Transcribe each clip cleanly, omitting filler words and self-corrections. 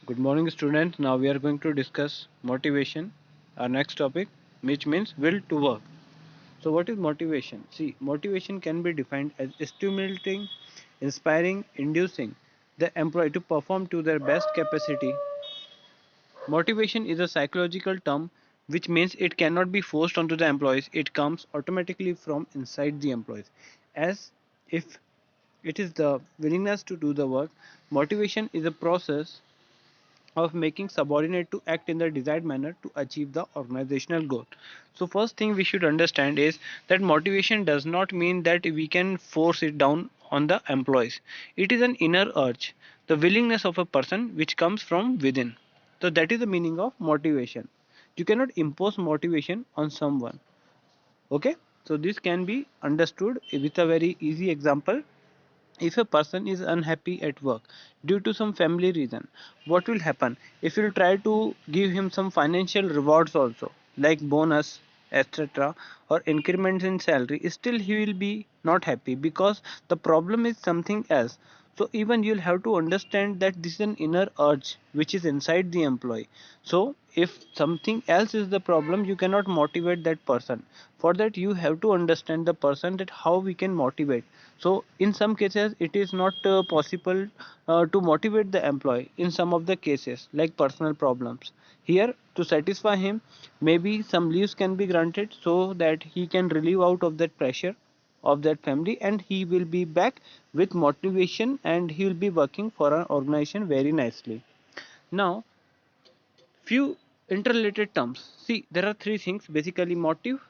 Good morning, students. Now we are going to discuss motivation, our next topic, which means will to work. So, what is motivation? See, motivation can be defined as stimulating, inspiring, inducing the employee to perform to their best capacity. Motivation is a psychological term which means it cannot be forced onto the employees, it comes automatically from inside the employees. As if it is the willingness to do the work, motivation is a process of making subordinate to act in the desired manner to achieve the organizational goal. So first thing we should understand is that motivation does not mean that we can force it down on the employees. It is an inner urge, the willingness of a person which comes from within. So that is the meaning of motivation. You cannot impose motivation on someone. Okay? So this can be understood with a very easy example. If a person is unhappy at work due to some family reason, what will happen? If you try to give him some financial rewards also, like bonus, etc., or increments in salary, still he will be not happy because the problem is something else. So even you'll have to understand that this is an inner urge which is inside the employee. So if something else is the problem, you cannot motivate that person. For that you have to understand the person, that how we can motivate. So in some cases it is not possible to motivate the employee in some of the cases, like personal problems. Here, to satisfy him, maybe some leaves can be granted so that he can relieve out of that pressure of that family, and he will be back with motivation, and he will be working for an organization very nicely. Now, few interrelated terms. See, there are three things basically: motive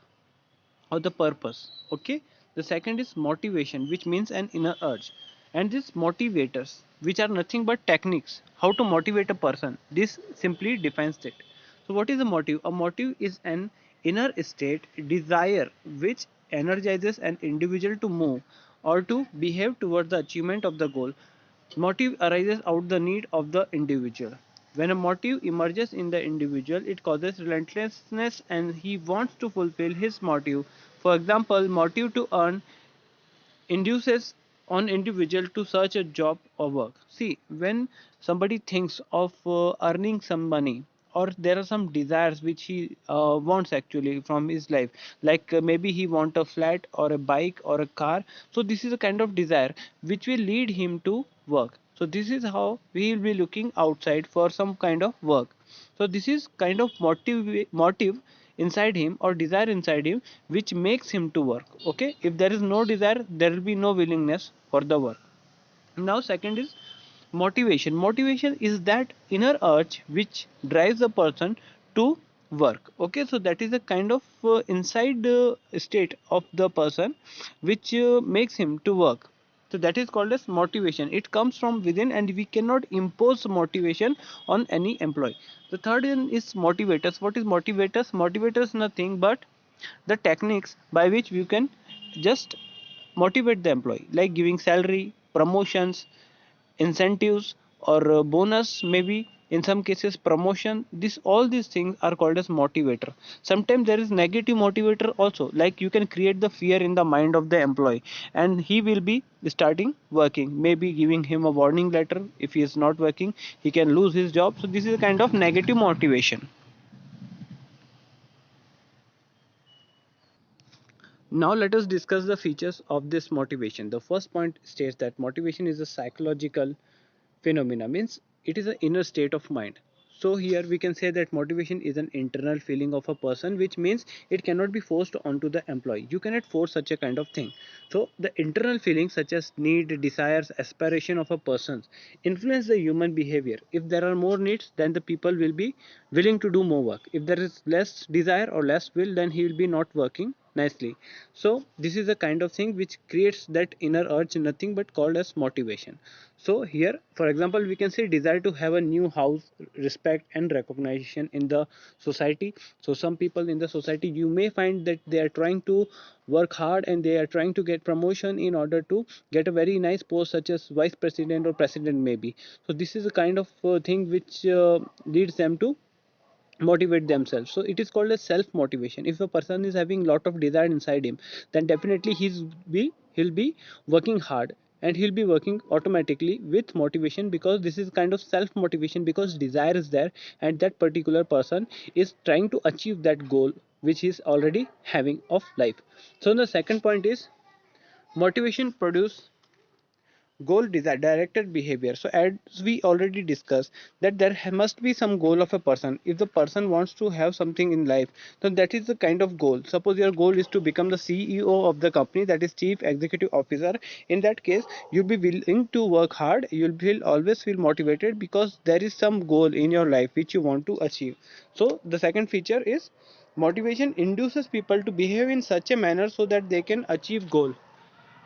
or the purpose. Okay, the second is motivation, which means an inner urge, and these motivators, which are nothing but techniques how to motivate a person. This simply defines it. So what is a motive? A motive is an inner state desire which energizes an individual to move or to behave toward the achievement of the goal. Motive arises out the need of the individual. When a motive emerges in the individual, it causes relentlessness and he wants to fulfill his motive. For example, motive to earn induces on individual to search a job or work. See, when somebody thinks of earning some money, or there are some desires which he wants actually from his life, like maybe he want a flat or a bike or a car. So this is a kind of desire which will lead him to work. So this is how we will be looking outside for some kind of work. So this is kind of motive inside him or desire inside him which makes him to work. Okay, if there is no desire, there will be no willingness for the work. Now second is motivation is that inner urge which drives a person to work. Okay, so that is a kind of inside state of the person which makes him to work. So that is called as motivation. It comes from within and we cannot impose motivation on any employee. The third one is motivators. What is motivators? Motivators nothing but the techniques by which you can just motivate the employee, like giving salary, promotions, incentives, or bonus, maybe in some cases promotion. This all these things are called as motivator. Sometimes there is negative motivator also, like you can create the fear in the mind of the employee and he will be starting working, maybe giving him a warning letter. If he is not working, he can lose his job. So this is a kind of negative motivation. Now let us discuss the features of this motivation. The first point states that motivation is a psychological phenomena, means it is an inner state of mind. So here we can say that motivation is an internal feeling of a person, which means it cannot be forced onto the employee. You cannot force such a kind of thing. So the internal feelings such as need, desires, aspiration of a person influence the human behavior. If there are more needs, then the people will be willing to do more work. If there is less desire or less will, then he will be not working nicely. So this is a kind of thing which creates that inner urge, nothing but called as motivation. So here, for example, we can say desire to have a new house, respect and recognition in the society. So some people in the society, you may find that they are trying to work hard and they are trying to get promotion in order to get a very nice post such as vice president or president maybe. So this is a kind of thing which leads them to motivate themselves. So it is called as self motivation. If a person is having lot of desire inside him, then definitely he'll be working hard and he'll be working automatically with motivation, because this is kind of self motivation, because desire is there and that particular person is trying to achieve that goal which he's already having of life. So the second point is motivation produce goal directed behavior. So as we already discussed that there must be some goal of a person. If the person wants to have something in life, then that is the kind of goal. Suppose your goal is to become the CEO of the company, that is chief executive officer. In that case you'll be willing to work hard, you'll feel always feel motivated, because there is some goal in your life which you want to achieve. So the second feature is motivation induces people to behave in such a manner so that they can achieve goal.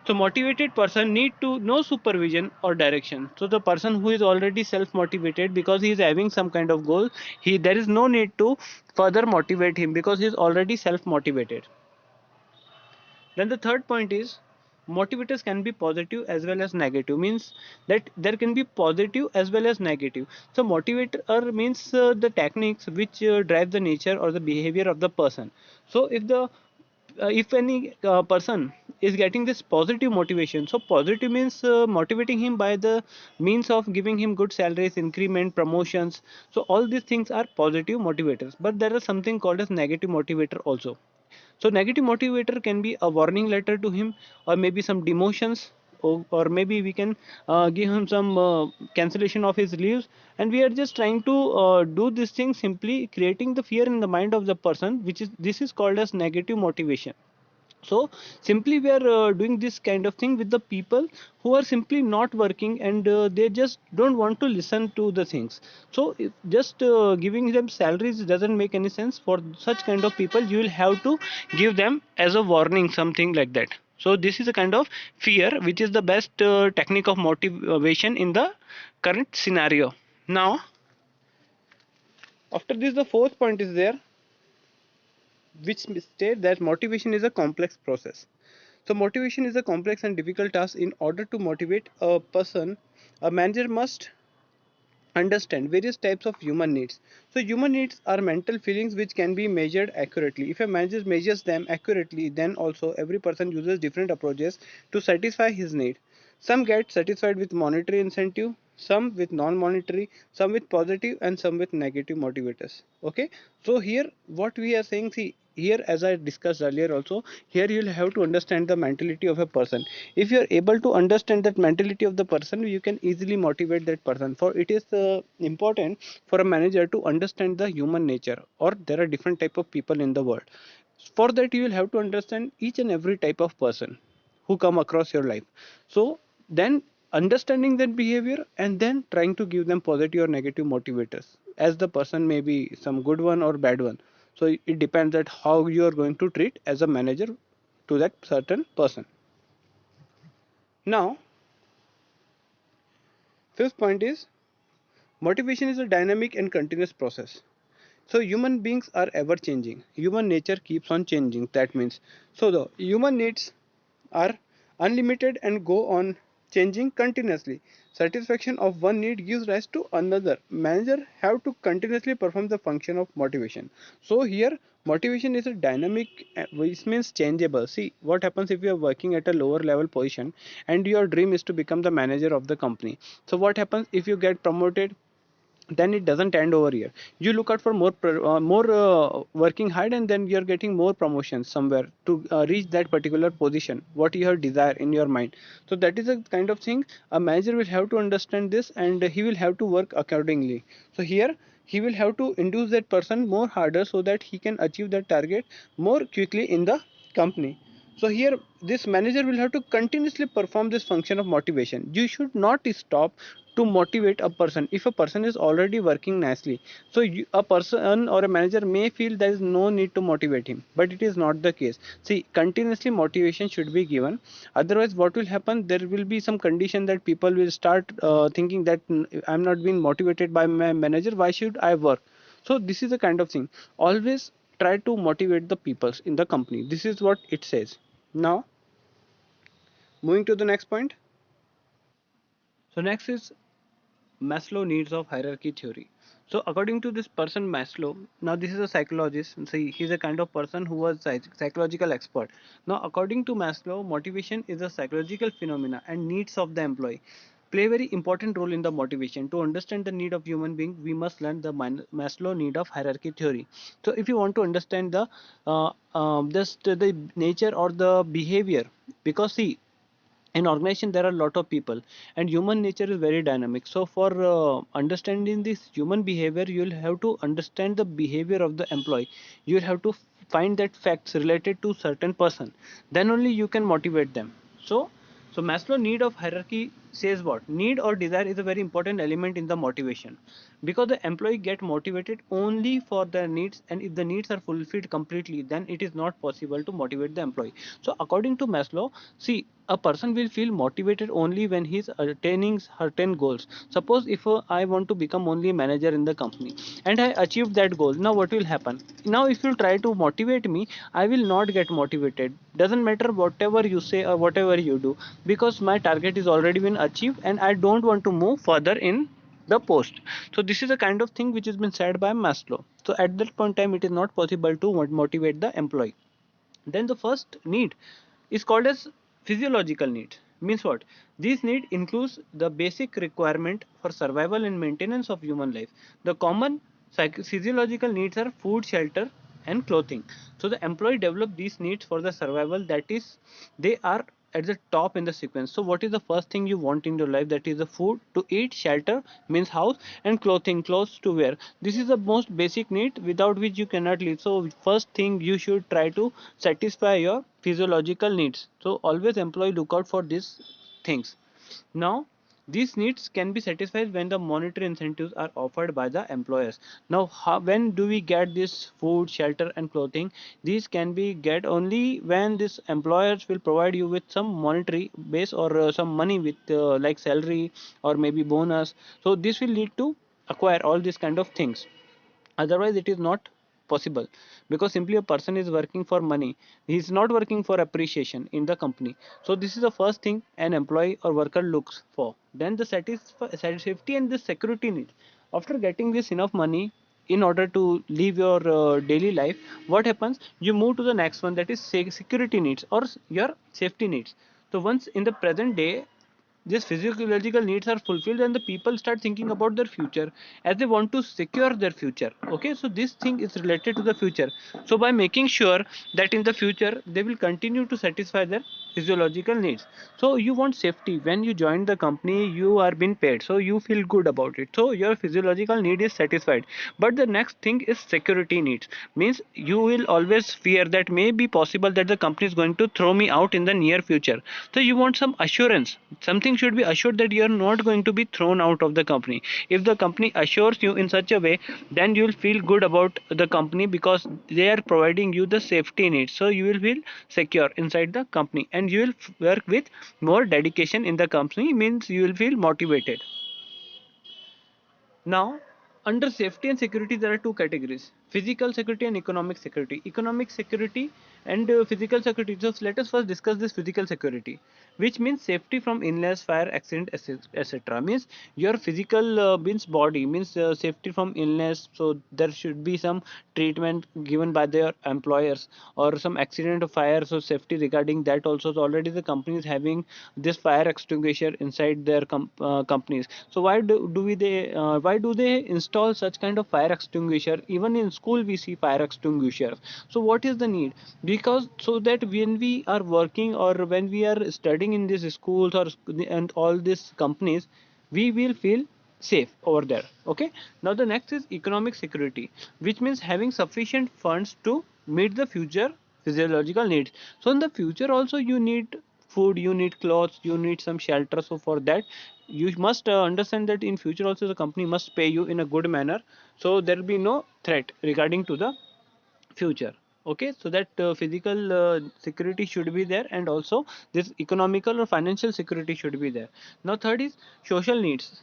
So motivated person need to no supervision or direction. So the person who is already self motivated because he is having some kind of goal, he there is no need to further motivate him because he is already self motivated. Then the third point is motivators can be positive as well as negative, means that there can be positive as well as negative. So motivator means the techniques which drive the nature or the behavior of the person. So if any person is getting this positive motivation, so positive means motivating him by the means of giving him good salaries, increment, promotions. So all these things are positive motivators, but there is something called as negative motivator also. So negative motivator can be a warning letter to him, or maybe some demotions, or maybe we can give him some cancellation of his leaves. And we are just trying to do this thing simply creating the fear in the mind of the person, which is this is called as negative motivation. So simply we are doing this kind of thing with the people who are simply not working, and they just don't want to listen to the things. So just giving them salaries doesn't make any sense. For such kind of people you will have to give them as a warning, something like that. So this is a kind of fear which is the best technique of motivation in the current scenario. Now after this the fourth point is there, which state that motivation is a complex process. So motivation is a complex and difficult task. In order to motivate a person, a manager must understand various types of human needs. So human needs are mental feelings which can be measured accurately. If a manager measures them accurately, then also every person uses different approaches to satisfy his need. Some get satisfied with monetary incentive, some with non-monetary, some with positive, and some with negative motivators. Okay, so here what we are saying, see here as I discussed earlier also, here you'll have to understand the mentality of a person. If you are able to understand that mentality of the person, you can easily motivate that person. For it is important for a manager to understand the human nature, or there are different type of people in the world. For that you will have to understand each and every type of person who come across your life. So then understanding that behavior and then trying to give them positive or negative motivators, as the person may be some good one or bad one. So it depends at how you are going to treat as a manager to that certain person. Now fifth point is motivation is a dynamic and continuous process. So human beings are ever changing, human nature keeps on changing. That means, so the human needs are unlimited and go on changing continuously. Satisfaction of one need gives rise to another. Manager have to continuously perform the function of motivation. So here motivation is a dynamic, which means changeable. See what happens if you are working at a lower level position and your dream is to become the manager of the company. So what happens if you get promoted, then it doesn't end over here. You look out for more working hard, and then you're getting more promotions somewhere to reach that particular position what you have desire in your mind. So that is a kind of thing a manager will have to understand this, and he will have to work accordingly. So here he will have to induce that person more harder so that he can achieve that target more quickly in the company. So here this manager will have to continuously perform this function of motivation. You should not stop to motivate a person if a person is already working nicely. So a person or a manager may feel there is no need to motivate him, but it is not the case. See, continuously motivation should be given. Otherwise what will happen, there will be some condition that people will start thinking that I'm not being motivated by my manager, why should I work? So this is the kind of thing. Always try to motivate the peoples in the company. This is what it says. Now moving to the next point. So next is Maslow needs of hierarchy theory. So according to this person Maslow, now this is a psychologist. See, he's a kind of person who was psychological expert. Now according to Maslow, motivation is a psychological phenomena and needs of the employee play a very important role in the motivation. To understand the need of human being, we must learn the Maslow need of hierarchy theory. So if you want to understand just the nature or the behavior, because see, in organization there are a lot of people and human nature is very dynamic. So for understanding this human behavior, you'll have to understand the behavior of the employee. You'll have to find that facts related to certain person, then only you can motivate them. So Maslow need of hierarchy says what need or desire is a very important element in the motivation, because the employee get motivated only for their needs, and if the needs are fulfilled completely, then it is not possible to motivate the employee. So according to Maslow, see, a person will feel motivated only when he is attaining certain goals. Suppose if I want to become only a manager in the company and I achieved that goal, now what will happen? Now if you try to motivate me, I will not get motivated. Doesn't matter whatever you say or whatever you do, because my target is already been achieved and I don't want to move further in the post. So this is a kind of thing which has been said by Maslow. So at that point in time, it is not possible to motivate the employee. Then the first need is called as physiological need. Means what? These need includes the basic requirement for survival and maintenance of human life. The common physiological needs are food, shelter, and clothing. So the employee develop these needs for the survival, that is, they are at the top in the sequence. So what is the first thing you want in your life? That is the food to eat, shelter means house, and clothing, clothes to wear. This is the most basic need without which you cannot live. So first thing you should try to satisfy your physiological needs. So always employee look out for these things. Now these needs can be satisfied when the monetary incentives are offered by the employers. Now when do we get this food, shelter, and clothing? These can be get only when this employers will provide you with some monetary base, or some money with like salary or maybe bonus. So this will lead to acquire all these kind of things. Otherwise it is not possible, because simply a person is working for money, he is not working for appreciation in the company. So this is the first thing an employee or worker looks for. Then the safety and the security needs. After getting this enough money in order to live your daily life, what happens? You move to the next one, that is security needs or your safety needs. So once in the present day these physiological needs are fulfilled, and the people start thinking about their future, as they want to secure their future. Okay, so this thing is related to the future. So by making sure that in the future they will continue to satisfy their physiological needs. So you want safety. When you join the company, you are being paid, so you feel good about it, so your physiological need is satisfied. But the next thing is security needs. Means you will always fear that may be possible that the company is going to throw me out in the near future. So you want some assurance. Something should be assured that you are not going to be thrown out of the company. If the company assures you in such a way, then you will feel good about the company, because they are providing you the safety needs. So you will feel secure inside the company, and you will work with more dedication in the company, means you will feel motivated. Now, under safety and security, there are two categories: physical security and economic security. Economic security and physical security. So, let us first discuss this physical security, which means safety from illness, fire, accident, etc. Means your physical means body, means safety from illness. So, there should be some treatment given by their employers, or some accident of fire. So, safety regarding that also. So, already the company is having this fire extinguisher inside their companies. So why do they install such kind of fire extinguisher? Even in school we see fire extinguishers. So what is the need? Because so that when we are working or when we are studying in these schools or and all these companies, we will feel safe over there. Okay, now the next is economic security, which means having sufficient funds to meet the future physiological needs. So in the future also you need food, you need clothes, you need some shelter. So for that you must understand that in future also the company must pay you in a good manner, so there will be no threat regarding to the future. Okay, so that physical security should be there, and also this economical or financial security should be there. Now third is social needs.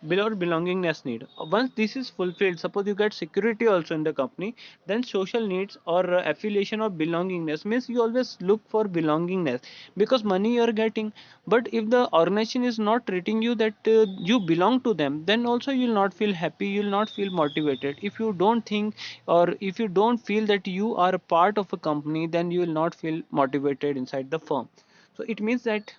below belongingness need. Once this is fulfilled, suppose you get security also in the company, then social needs or affiliation or belongingness means you always look for belongingness, because money you are getting. But if the organization is not treating you that you belong to them, then also you will not feel happy, you will not feel motivated. If you don't think, or if you don't feel that you are a part of a company, then you will not feel motivated inside the firm. So it means that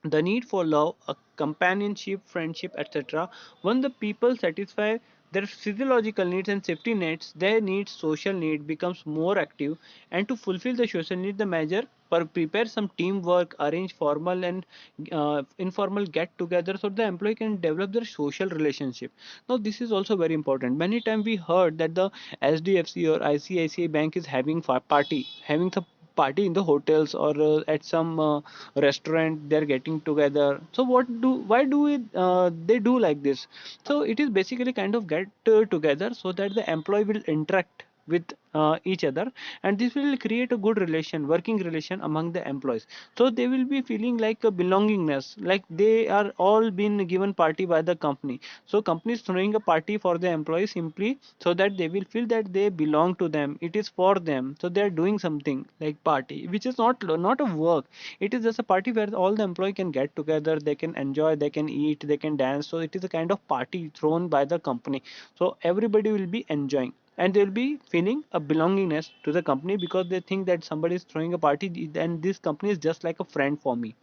the need for love, a companionship, friendship, etc. When the people satisfy their physiological needs and safety nets, their needs, social need becomes more active. And to fulfill the social need, the manager prepare some teamwork, arrange formal and informal get-together so the employee can develop their social relationship. Now, this is also very important. Many times we heard that the SDFC or ICICI Bank is having party, having some party in the hotels or at some restaurant they're getting together. So why do it they do like this? So it is basically kind of get together so that the employee will interact with each other, and this will create a good relation, working relation among the employees. So they will be feeling like a belongingness, like they are all been given party by the company. So company is throwing a party for the employees simply so that they will feel that they belong to them, it is for them. So they are doing something like party, which is not a work. It is just a party where all the employee can get together, they can enjoy, they can eat, they can dance. So it is a kind of party thrown by the company. So everybody will be enjoying, and they'll be feeling a belongingness to the company because they think that somebody is throwing a party and this company is just like a friend for me.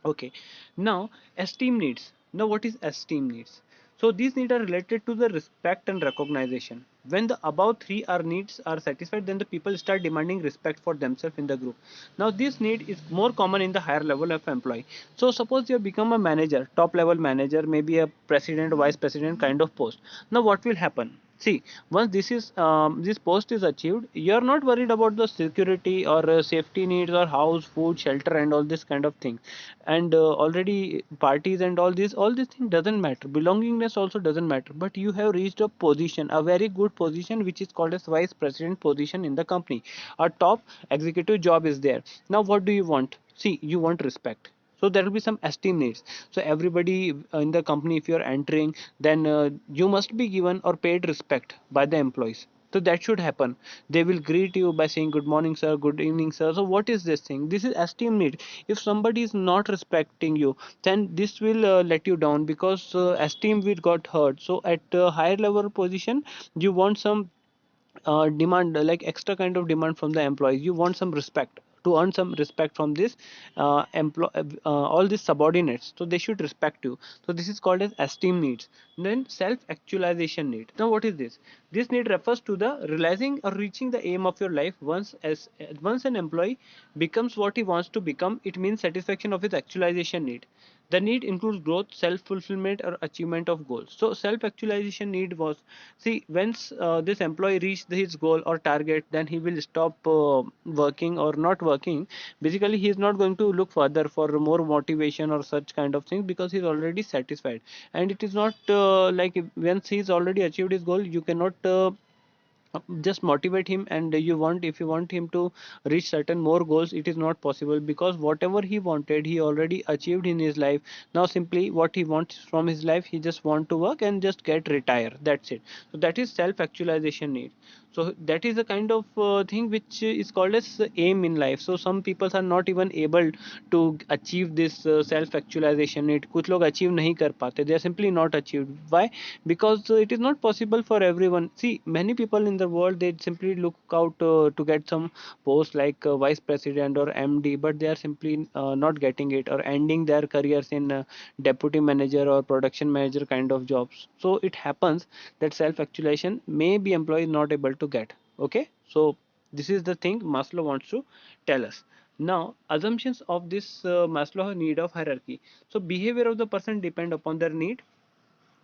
Okay, now esteem needs. Now, what is esteem needs? So these needs are related to the respect and recognition. When the above three are needs are satisfied, then the people start demanding respect for themselves in the group. Now this need is more common in the higher level of employee. So suppose you become a manager, top level manager, maybe a president, vice president kind of post. Now what will happen? See, once this post is achieved, you are not worried about the security or safety needs or house, food, shelter, and all this kind of thing. And already parties and all these things doesn't matter. Belongingness also doesn't matter. But you have reached a position, a very good position, which is called as vice president position in the company. A top executive job is there. Now, what do you want? See, you want respect, so there will be some esteem needs. So everybody in the company, if you are entering, then you must be given or paid respect by the employees. So that should happen. They will greet you by saying good morning sir, good evening sir. So what is this thing? This is esteem need. If somebody is not respecting you, then this will let you down, because esteem will got hurt. So at higher level position, you want some demand, like extra kind of demand from the employees. You want some respect, to earn some respect from this all these subordinates, so they should respect you. So this is called as esteem needs. Then self actualization need. Now what is this? This need refers to the realizing or reaching the aim of your life. Once an employee becomes what he wants to become, it means satisfaction of his actualization need. The need includes growth, self-fulfillment, or achievement of goals. So self-actualization need was, see, once this employee reached his goal or target, then he will stop working or not working. Basically, he is not going to look further for more motivation or such kind of things, because he is already satisfied. And it is not like once he is already achieved his goal, you cannot just motivate him, and you want, if you want him to reach certain more goals, it is not possible, because whatever he wanted he already achieved in his life. Now simply what he wants from his life, he just want to work and just get retire, that's it. So that is self actualization need. So that is the kind of thing which is called as aim in life. So some people are not even able to achieve this self actualization need. कुछ लोग achieve नहीं कर पाते, they are simply not achieved. Why? Because it is not possible for everyone. See, many people in the world, they simply look out to get some post like vice president or MD, but they are simply not getting it, or ending their careers in deputy manager or production manager kind of jobs. So it happens that self actualization may be employee not able to get. Okay, so this is the thing Maslow wants to tell us. Now, assumptions of this Maslow need of hierarchy. So behavior of the person depend upon their need.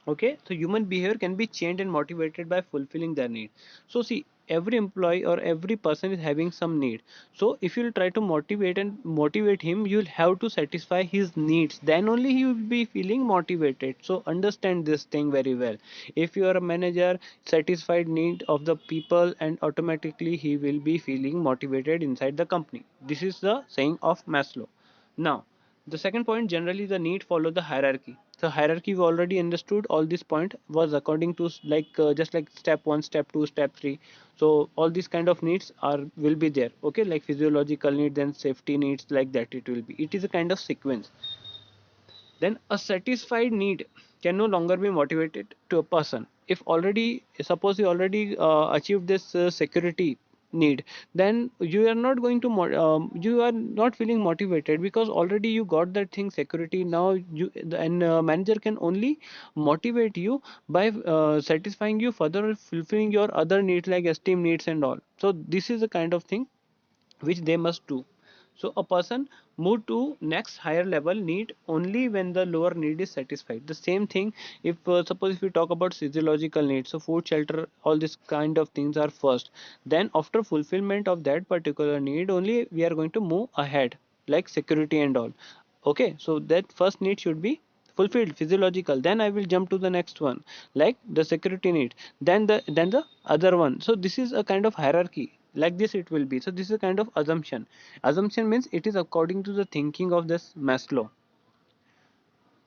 Okay, so human behavior can be changed and motivated by fulfilling their need. So see, every employee or every person is having some need. So if you'll try to motivate him, you'll have to satisfy his needs, then only he will be feeling motivated. So understand this thing very well. If you are a manager, satisfied need of the people, and automatically he will be feeling motivated inside the company. This is the saying of Maslow. Now, The second point, generally the need follow the hierarchy. So hierarchy we already understood. All this point was according to just like step 1, step 2, step 3. So all these kind of needs are will be there, okay, like physiological needs and safety needs, like that it will be. It is a kind of sequence. Then a satisfied need can no longer be motivated to a person. If already, suppose you already achieved this security need, then you are not going to you are not feeling motivated, because already you got that thing security. Now you and manager can only motivate you by satisfying you further, fulfilling your other needs like esteem needs and all. So this is the kind of thing which they must do. So a person move to next higher level need only when the lower need is satisfied. The same thing if suppose if we talk about physiological needs, so food, shelter, all this kind of things are first. Then after fulfillment of that particular need only we are going to move ahead, like security and all. Okay, so that first need should be fulfilled, physiological, then I will jump to the next one, like the security need, then the other one. So this is a kind of hierarchy, like this it will be. So this is a kind of assumption. Assumption means it is according to the thinking of this Maslow.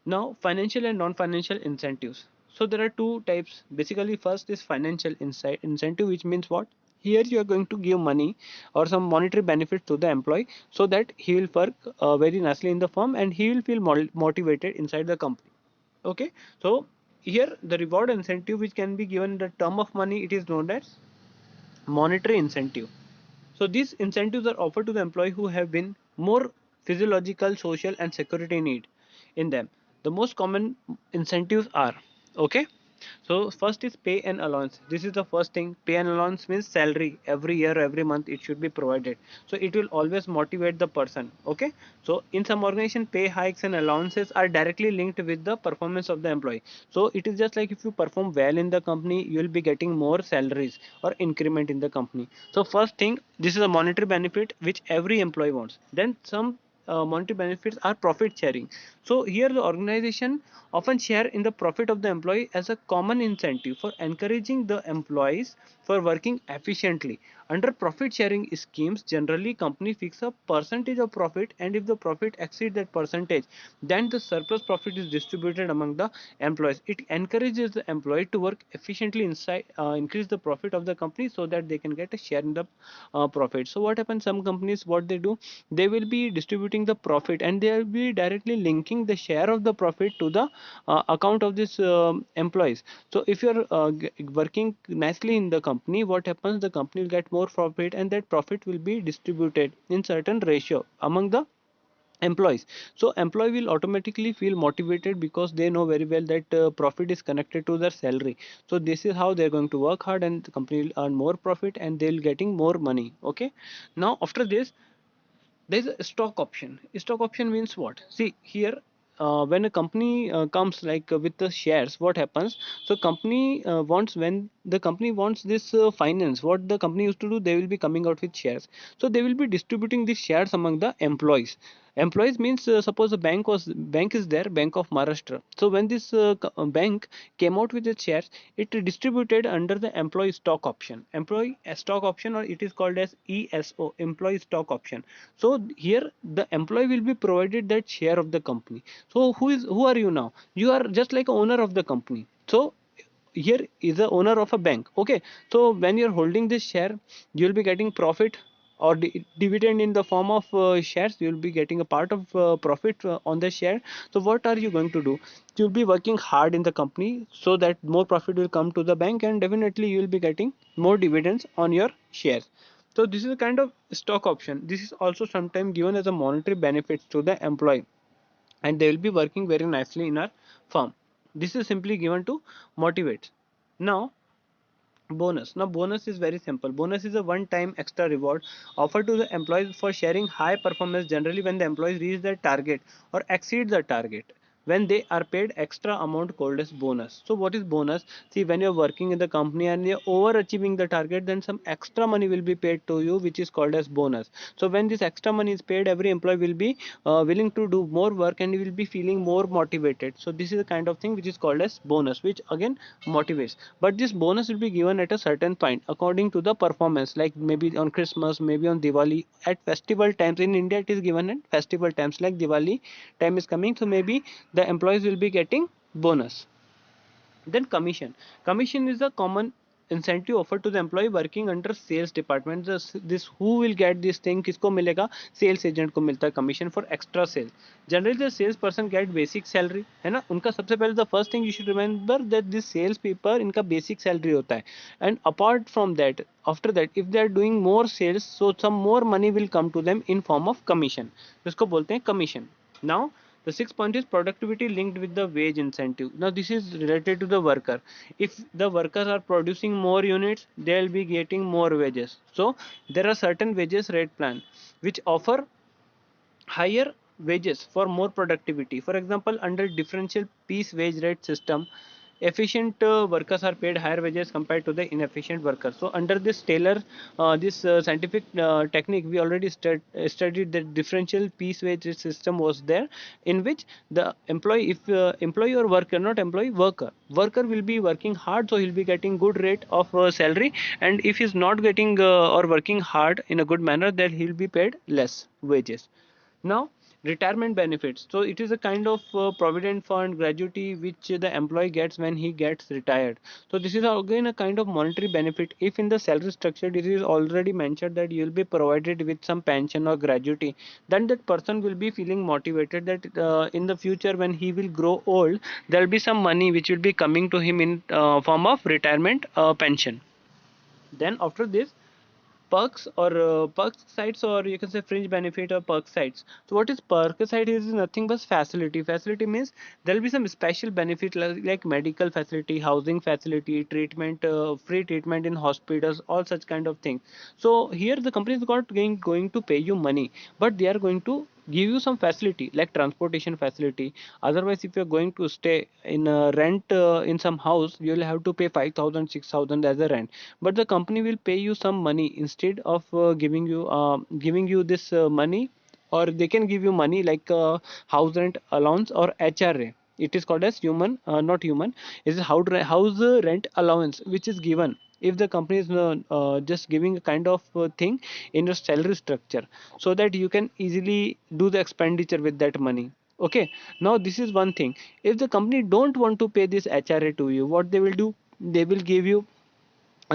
Now financial and non-financial incentives. So there are two types basically. First is financial incentive, which means what? Here you are going to give money or some monetary benefits to the employee, so that he will work very nicely in the firm and he will feel motivated inside the company. Okay, so here the reward incentive which can be given in the term of money, it is known as monetary incentive. So these incentives are offered to the employee who have been more physiological, social and security need in them. The most common incentives are, okay. So first is pay and allowance. This is the first thing. Pay and allowance means salary every year, every month it should be provided. So it will always motivate the person. Okay. So in some organization, pay hikes and allowances are directly linked with the performance of the employee. So it is just like if you perform well in the company, you will be getting more salaries or increment in the company. So first thing, this is a monetary benefit which every employee wants. Then some monetary benefits are profit sharing. So here the organization often share in the profit of the employee as a common incentive for encouraging the employees for working efficiently. Under profit sharing schemes, generally company fix a percentage of profit, and if the profit exceeds that percentage, then the surplus profit is distributed among the employees. It encourages the employee to work efficiently inside, increase the profit of the company, so that they can get a share in the profit. So what happens, some companies what they do, they will be distributing the profit and they will be directly linking the share of the profit to the account of this employees. So if you are working nicely in the company, what happens, the company will get more profit and that profit will be distributed in certain ratio among the employees. So employee will automatically feel motivated because they know very well that profit is connected to their salary. So this is how they're going to work hard and the company will earn more profit and they'll getting more money. Okay, now after this there's a stock option. Stock option means what? See here, when a company comes like with the shares, what happens? So company wants, when the company wants this finance, what the company used to do, they will be coming out with shares. So they will be distributing these shares among the employees. Employees means suppose a bank is there, Bank of Maharashtra. So when this bank came out with its shares, it distributed under the employee stock option. Employee stock option, or it is called as ESO, employee stock option. So here the employee will be provided that share of the company. So who are you now? You are just like owner of the company. So here is the owner of a bank. Okay, so when you're holding this share, you'll be getting profit or dividend in the form of shares. You'll be getting a part of profit on the share. So what are you going to do? You'll be working hard in the company so that more profit will come to the bank, and definitely you will be getting more dividends on your shares. So this is a kind of stock option. This is also sometimes given as a monetary benefits to the employee, and they will be working very nicely in our firm. This is simply given to motivate. Now bonus. Now bonus is very simple. Bonus is a one time extra reward offered to the employees for sharing high performance, generally when the employees reach their target or exceed the target. when they are paid extra amount called as bonus. So what is bonus? See, when you're working in the company and you're overachieving the target, then some extra money will be paid to you, which is called as bonus. So when this extra money is paid, every employee will be willing to do more work and will be feeling more motivated. So this is the kind of thing which is called as bonus, which again motivates. But this bonus will be given at a certain point according to the performance, like maybe on Christmas, maybe on Diwali, at festival times. In India it is given at festival times, like Diwali time is coming, so maybe the employees will be getting bonus. Then commission is a common incentive offered to the employee working under sales department. This who will get this thing, किसको मिलेगा? Sales agent को मिलता है commission for extra sale. Generally the sales person get basic salary, है ना? उनका सबसे पहले the first thing you should remember that this sales people इनका basic salary होता है. And apart from that, after that, if they are doing more sales, so some more money will come to them in form of commission. इसको बोलते हैं commission. Now the sixth point is productivity linked with the wage incentive. Now this is related to the worker. If the workers are producing more units, they will be getting more wages. So there are certain wages rate plan which offer higher wages for more productivity. For example, under differential piece wage rate system, efficient workers are paid higher wages compared to the inefficient workers. So under this Taylor, this scientific technique, we already studied that differential piece wage rate system was there, in which the employee, if employee or worker, not employee, worker will be working hard, so he'll be getting good rate of salary, and if he's not getting or working hard in a good manner, then he'll be paid less wages. Now, retirement benefits. So it is a kind of provident fund gratuity which the employee gets when he gets retired. So this is again a kind of monetary benefit. If in the salary structure it is already mentioned that you will be provided with some pension or gratuity, then that person will be feeling motivated that in the future when he will grow old, there will be some money which will be coming to him in form of retirement pension. Then after this, perks or perk sites, or you can say fringe benefit or perk sites. So what is perk site? Is nothing but facility means there will be some special benefit like medical facility, housing facility, treatment, free treatment in hospitals, all such kind of things. So here the company is not going to pay you money, but they are going to give you some facility like transportation facility. Otherwise, if you're going to stay in a rent in some house, you'll have to pay 5,000, 6,000 as a rent, but the company will pay you some money instead of giving you this money, or they can give you money like house rent allowance or HRA. It is called as human, not human, is house rent allowance, which is given if the company is just giving a kind of thing in your salary structure, so that you can easily do the expenditure with that money. Okay, now this is one thing. If the company don't want to pay this HRA to you, what they will do? They will give you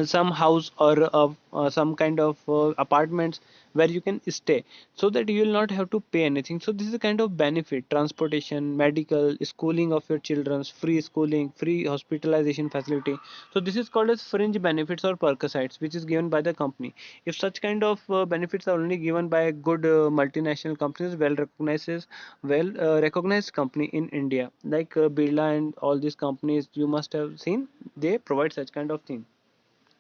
some house or some kind of apartments where you can stay, so that you will not have to pay anything. So this is a kind of benefit: transportation, medical, schooling of your children's, free schooling, free hospitalization facility. So this is called as fringe benefits or perquisites, which is given by the company. If such kind of benefits are only given by good multinational companies, well recognized company in India, like Birla and all these companies you must have seen, they provide such kind of thing.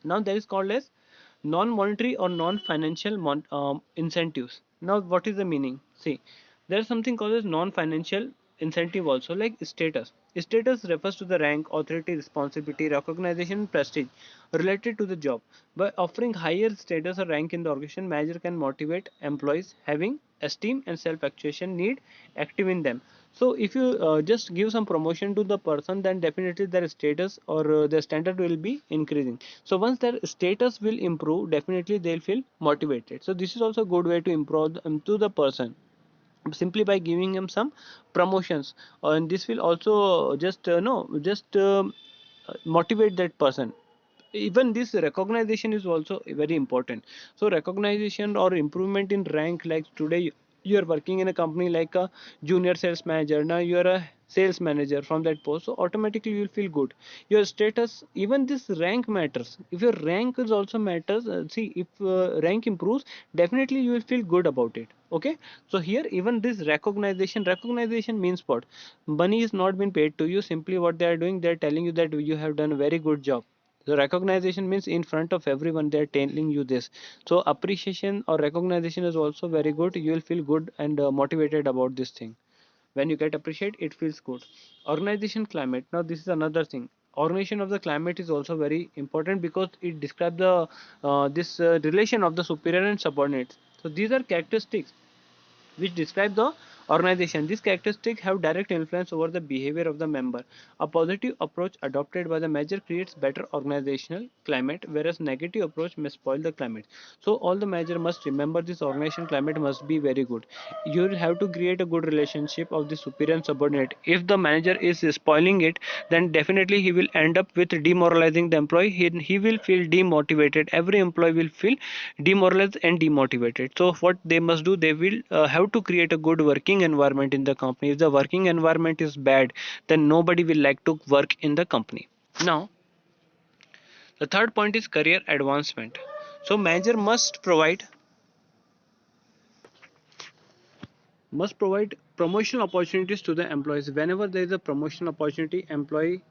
Now there is called as non-monetary or non-financial incentives. Now what is the meaning? See, there is something called as non-financial incentive also, like status. Status refers to the rank, authority, responsibility, recognition, prestige related to the job. By offering higher status or rank in the organization, manager can motivate employees having esteem and self-actuation need active in them. So if you just give some promotion to the person, then definitely their status or their standard will be increasing. So once their status will improve, definitely they'll feel motivated. So this is also a good way to improve to the person, simply by giving him some promotions. And this will also just no just motivate that person. Even this recognition is also very important. So recognition or improvement in rank, like today you are working in a company like a junior sales manager, now you are a sales manager from that post, so automatically you will feel good. Your status, even this rank matters. If your rank is also matters, see, if rank improves, definitely you will feel good about it. Okay, so here even this recognition means what? Money is not been paid to you, simply what they are doing, they are telling you that you have done a very good job. So recognition means in front of everyone they are telling you this. So appreciation or recognition is also very good. You will feel good and motivated about this thing. When you get appreciated, it feels good. Organization climate. Now this is another thing. Organization of the climate is also very important because it describes the this relation of the superior and subordinates. So these are characteristics which describe the organization. These characteristics have direct influence over the behavior of the member. A positive approach adopted by the manager creates better organizational climate, whereas negative approach may spoil the climate. So all the manager must remember this organization climate must be very good. You will have to create a good relationship of the superior and subordinate. If the manager is spoiling it, then definitely he will end up with demoralizing the employee. He will feel demotivated. Every employee will feel demoralized and demotivated. So what they must do, they will have to create a good working environment in the company. If the working environment is bad, then nobody will like to work in the company. Now the third point is career advancement. So manager must provide promotional opportunities to the employees. Whenever there is a promotion opportunity, employee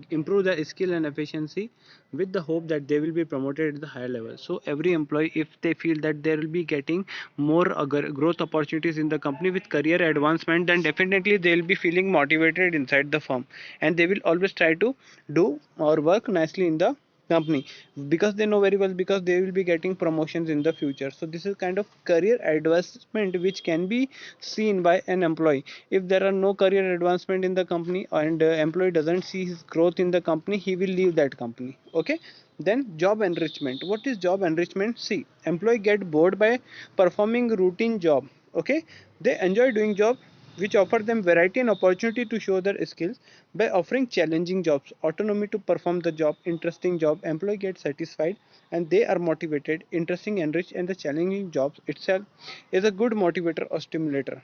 improve their skill and efficiency with the hope that they will be promoted at the higher level. So every employee, if they feel that they will be getting more growth opportunities in the company with career advancement, then definitely they will be feeling motivated inside the firm, and they will always try to do or work nicely in the company, because they know very well, because they will be getting promotions in the future. So this is kind of career advancement which can be seen by an employee. If there are no career advancement in the company, and employee doesn't see his growth in the company, he will leave that company. Okay. Then job enrichment. What is job enrichment? See, employee get bored by performing routine job. Okay. They enjoy doing job which offer them variety and opportunity to show their skills. By offering challenging jobs, autonomy to perform the job, interesting job, employee gets satisfied and they are motivated. Interesting, enriched, and the challenging jobs itself is a good motivator or stimulator.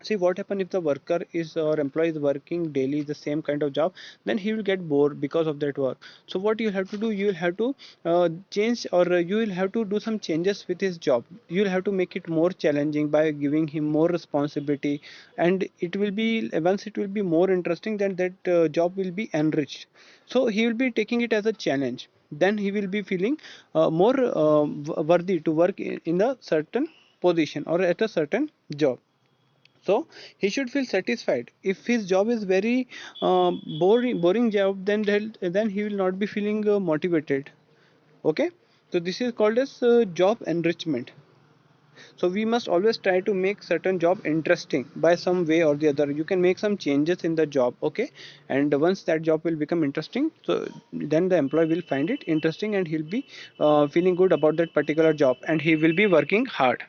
See what happen if the worker is or employee is working daily the same kind of job, then he will get bored because of that work. So what you have to do, you will have to change, or you will have to do some changes with his job. You will have to make it more challenging by giving him more responsibility, and it will be, once it will be more interesting, then that job will be enriched. So he will be taking it as a challenge. Then he will be feeling more worthy to work in a certain position or at a certain job. So he should feel satisfied. If his job is very boring job, then he will not be feeling motivated. Okay. So this is called as job enrichment. So we must always try to make certain job interesting by some way or the other. You can make some changes in the job. Okay. And once that job will become interesting, so then the employee will find it interesting, and he'll be feeling good about that particular job, and he will be working hard.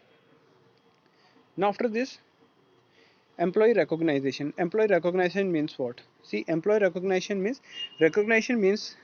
Now after this, employee recognition means what? See, employee recognition means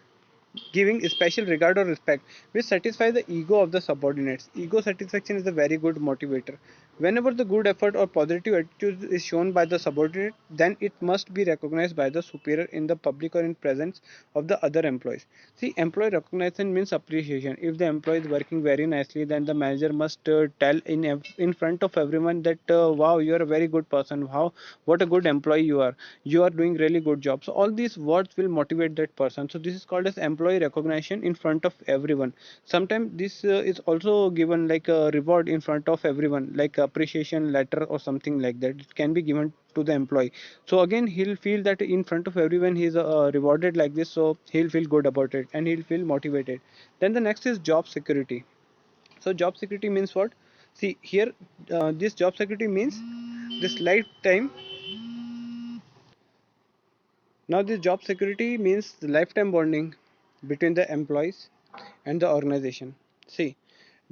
giving special regard or respect which satisfies the ego of the subordinates. Ego satisfaction is a very good motivator. Whenever the good effort or positive attitude is shown by the subordinate, then it must be recognized by the superior in the public or in presence of the other employees. See, employee recognition means appreciation. If the employee is working very nicely, then the manager must tell in front of everyone that wow, you are a very good person. How, what a good employee you are. You are doing really good job. So all these words will motivate that person. So this is called as employee recognition in front of everyone. Sometimes this is also given like a reward in front of everyone, like appreciation letter or something like that. It can be given to the employee. So again, he'll feel that in front of everyone he's rewarded like this, so he'll feel good about it and he'll feel motivated. Then the next is job security. So job security means what? See here, this job security means this lifetime. Now this job security means the lifetime bonding between the employees and the organization. See,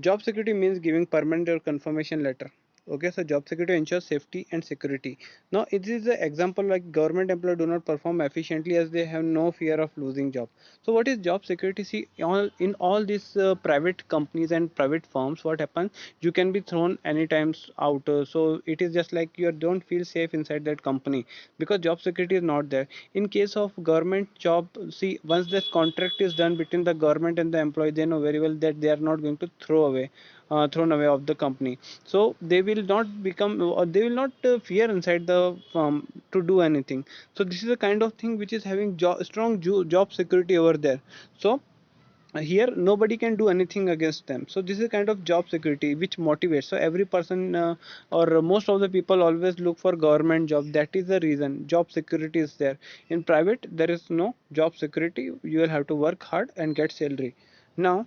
job security means giving permanent or confirmation letter. Okay, so job security ensures safety and security. Now it is the example like government employees do not perform efficiently as they have no fear of losing job. So what is job security? See, in all these private companies and private firms, what happens, you can be thrown anytime out. So it is just like you don't feel safe inside that company because job security is not there. In case of government job, see, once this contract is done between the government and the employee, they know very well that they are not going to thrown away of the company. So they will not become, or they will not fear inside the firm to do anything. So this is a kind of thing which is having strong job security over there. So here nobody can do anything against them. So this is kind of job security which motivates. So every person or most of the people always look for government job. That is the reason job security is there. In private there is no job security. You will have to work hard and get salary. Now,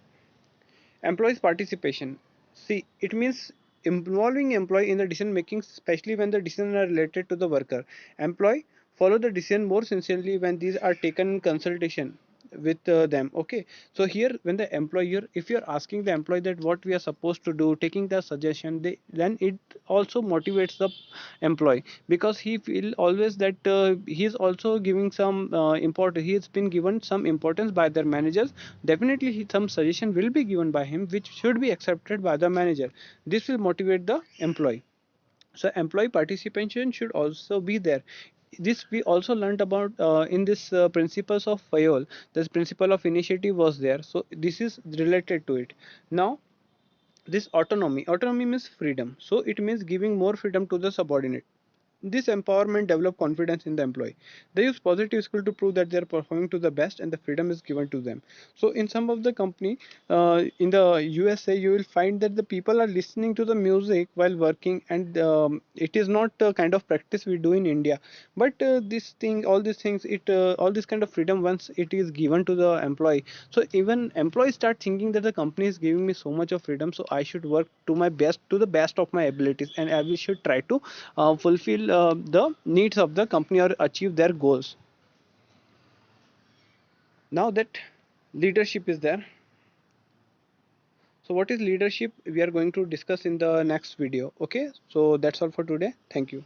employees participation, see, it means involving employee in the decision making, especially when the decisions are related to the worker. Employee follow the decision more sincerely when these are taken in consultation with them. Okay, so here when the employer, if you're asking the employee that what we are supposed to do, taking the suggestion, they, then it also motivates the employee, because he feel always that he is also giving some important, he has been given some importance by their managers. Definitely some suggestion will be given by him which should be accepted by the manager. This will motivate the employee. So employee participation should also be there. This we also learned about in this principles of Fayol. This principle of initiative was there, so this is related to it. Now, this autonomy means freedom, so it means giving more freedom to the subordinate. This empowerment develop confidence in the employee. They use positive skill to prove that they are performing to the best, and the freedom is given to them. So in some of the company in the USA, you will find that the people are listening to the music while working, and it is not a kind of practice we do in India. But this thing, all these things, it all this kind of freedom, once it is given to the employee, so even employees start thinking that the company is giving me so much of freedom, so I should work to my best, to the best of my abilities, and I should try to fulfill the needs of the company or achieve their goals. Now that leadership is there, so what is leadership we are going to discuss in the next video. Okay, so that's all for today. Thank you.